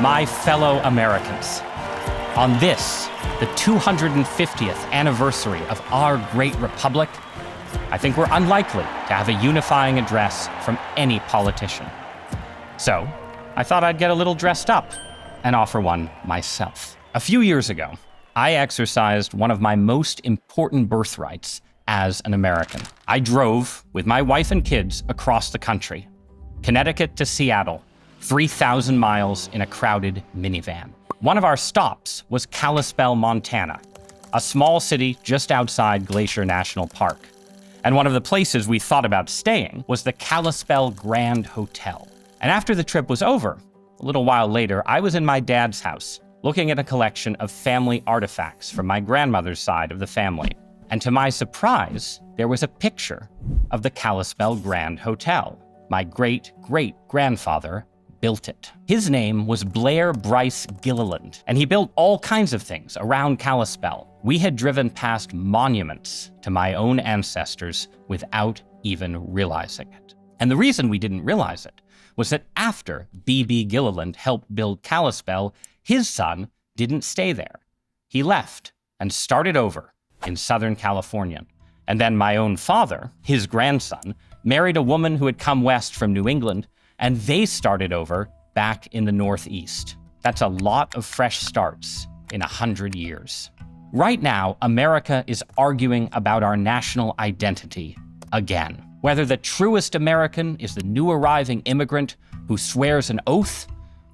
My fellow Americans, on this, the 250th anniversary of our great republic, I think we're unlikely to have a unifying address from any politician. So, I thought I'd get a little dressed up and offer one myself. A few years ago, I exercised one of my most important birthrights as an American. I drove with my wife and kids across the country, Connecticut to Seattle, 3,000 miles in a crowded minivan. One of our stops was Kalispell, Montana, a small city just outside Glacier National Park. And one of the places we thought about staying was the Kalispell Grand Hotel. And after the trip was over, a little while later, I was in my dad's house, looking at a collection of family artifacts from my grandmother's side of the family. And to my surprise, there was a picture of the Kalispell Grand Hotel. My great-great-grandfather built it. His name was Blair Bryce Gilliland, and he built all kinds of things around Kalispell. We had driven past monuments to my own ancestors without even realizing it. And the reason we didn't realize it was that after B.B. Gilliland helped build Kalispell, his son didn't stay there. He left and started over in Southern California. And then my own father, his grandson, married a woman who had come west from New England, and they started over back in the Northeast. That's a lot of fresh starts in 100 years. Right now, America is arguing about our national identity again. Whether the truest American is the new arriving immigrant who swears an oath,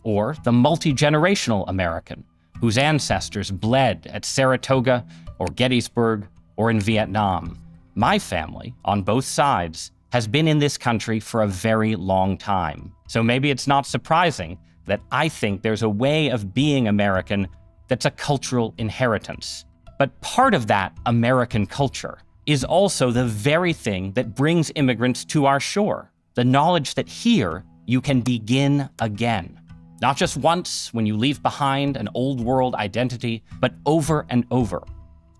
or the multi-generational American whose ancestors bled at Saratoga or Gettysburg or in Vietnam. My family, on both sides, has been in this country for a very long time. So maybe it's not surprising that I think there's a way of being American that's a cultural inheritance. But part of that American culture is also the very thing that brings immigrants to our shore. The knowledge that here you can begin again. Not just once when you leave behind an old world identity, but over and over,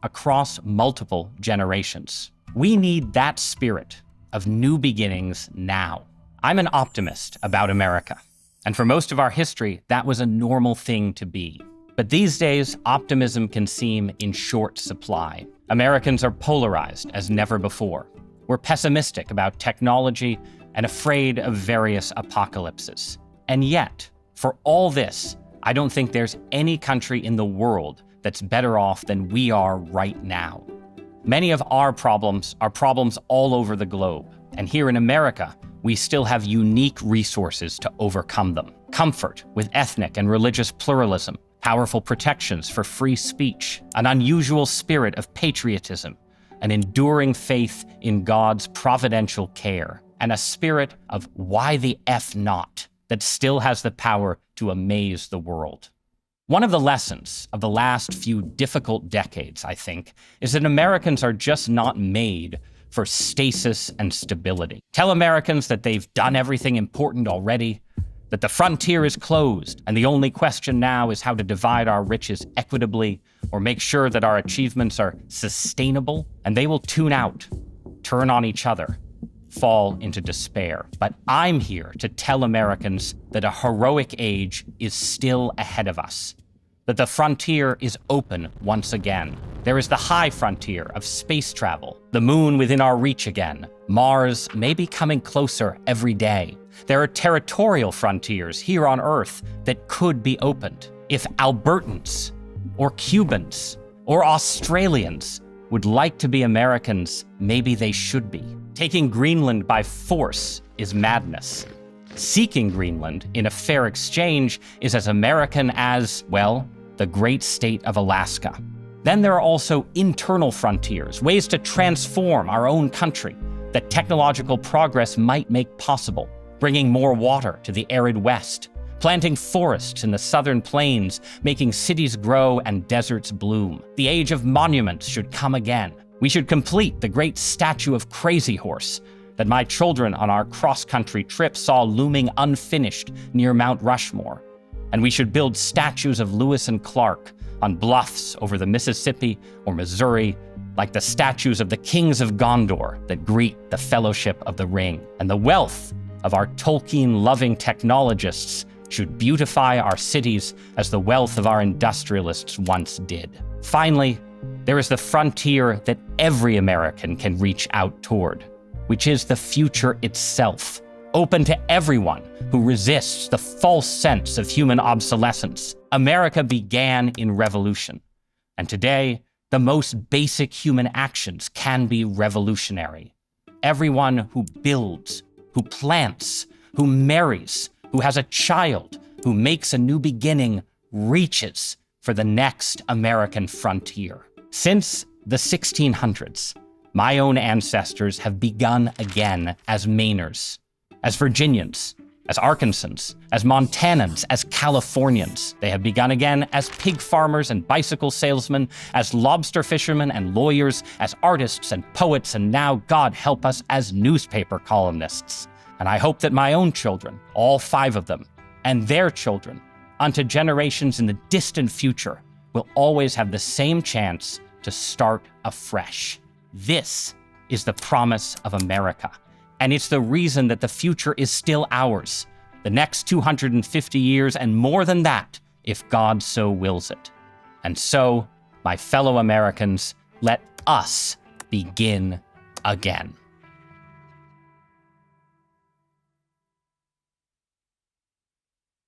across multiple generations. We need that spirit of new beginnings now. I'm an optimist about America, and for most of our history, that was a normal thing to be. But these days, optimism can seem in short supply. Americans are polarized as never before. We're pessimistic about technology and afraid of various apocalypses. And yet, for all this, I don't think there's any country in the world that's better off than we are right now. Many of our problems are problems all over the globe, and here in America, we still have unique resources to overcome them. Comfort with ethnic and religious pluralism, powerful protections for free speech, an unusual spirit of patriotism, an enduring faith in God's providential care, and a spirit of why the F not that still has the power to amaze the world. One of the lessons of the last few difficult decades, I think, is that Americans are just not made for stasis and stability. Tell Americans that they've done everything important already, that the frontier is closed, and the only question now is how to divide our riches equitably or make sure that our achievements are sustainable, and they will tune out, turn on each other, fall into despair. But I'm here to tell Americans that a heroic age is still ahead of us, that the frontier is open once again. There is the high frontier of space travel, the moon within our reach again, Mars may be coming closer every day. There are territorial frontiers here on Earth that could be opened. If Albertans or Cubans or Australians would like to be Americans, maybe they should be. Taking Greenland by force is madness. Seeking Greenland in a fair exchange is as American as, well, the great state of Alaska. Then there are also internal frontiers, ways to transform our own country that technological progress might make possible, bringing more water to the arid West, planting forests in the southern plains, making cities grow and deserts bloom. The age of monuments should come again. We should complete the great statue of Crazy Horse that my children on our cross-country trip saw looming unfinished near Mount Rushmore. And we should build statues of Lewis and Clark on bluffs over the Mississippi or Missouri, like the statues of the kings of Gondor that greet the Fellowship of the Ring. And the wealth of our Tolkien-loving technologists should beautify our cities as the wealth of our industrialists once did. Finally, there is the frontier that every American can reach out toward, which is the future itself, open to everyone who resists the false sense of human obsolescence. America began in revolution, and today, the most basic human actions can be revolutionary. Everyone who builds, who plants, who marries, who has a child, who makes a new beginning, reaches for the next American frontier. Since the 1600s, my own ancestors have begun again as Mainers, as Virginians, as Arkansans, as Montanans, as Californians. They have begun again as pig farmers and bicycle salesmen, as lobster fishermen and lawyers, as artists and poets, and now, God help us, as newspaper columnists. And I hope that my own children, all 5 of them, and their children, unto generations in the distant future, will always have the same chance to start afresh. This is the promise of America, and it's the reason that the future is still ours, the next 250 years and more than that, if God so wills it. And so, my fellow Americans, let us begin again.